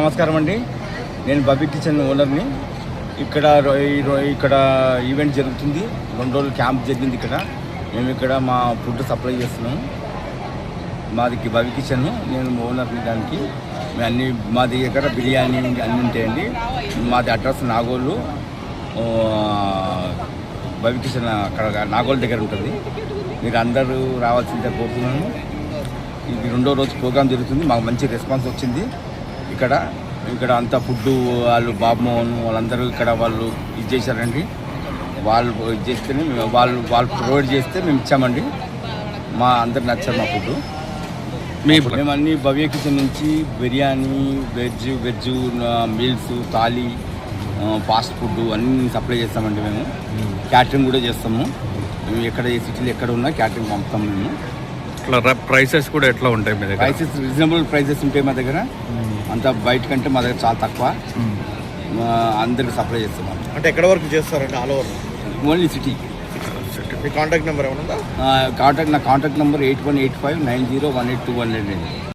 నమస్కారం అండి. నేను బబీ కిచెన్ ఓనర్ని. ఇక్కడ ఈవెంట్ జరుగుతుంది. 2 రోజులు క్యాంప్ జరిగింది. మేము ఇక్కడ మా ఫుడ్ సప్లై చేస్తున్నాము. మాది బబీ కిచెన్, నేను ఓనర్ని. దానికి మా దగ్గర బిర్యానీ అన్నీ ఉంటాయండి. మాది అడ్రస్ నాగోలు, బబీ కిచెన్ అక్కడ నాగోల్ దగ్గర ఉంటుంది. మీరు అందరూ రావాల్సిందే కోరుతున్నాను. ఇది 2వ రోజు ప్రోగ్రామ్ జరుగుతుంది. మాకు మంచి రెస్పాన్స్ వచ్చింది. ఇక్కడ అంతా ఫుడ్ వాళ్ళు బాబు మోహన్ వాళ్ళందరూ వాళ్ళు ఇది చేశారండి. వాళ్ళు ఇది చేస్తేనే వాళ్ళు ప్రొవైడ్ చేస్తే మేము ఇచ్చామండి. మా అందరికి నచ్చారు మా ఫుడ్. మేము అన్ని భవ్య కిచెన్ నుంచి biryani, veg meals, thali, fast food అన్నీ సప్లై చేస్తామండి. మేము క్యాటరింగ్ కూడా చేస్తాము. మేము ఎక్కడ ఏ సిటీలో ఎక్కడ ఉన్నా క్యాటరింగ్ పంపుతాము. మేము ఇట్లా ప్రైసెస్ కూడా ఎట్లా ఉంటాయి మీ దగ్గర? ప్రైసెస్ రీజనబుల్ ప్రైసెస్ ఉంటాయి మా దగ్గర. అంతా బయట కంటే మా దగ్గర చాలా తక్కువ. అందరికి సప్లై చేస్తాం. అంటే ఎక్కడ వరకు చేస్తారండి? All over? Only city. మీ కాంటాక్ట్ నెంబర్ ఏమన్నా? నా కాంటాక్ట్ నెంబర్ 8185901821 అండి.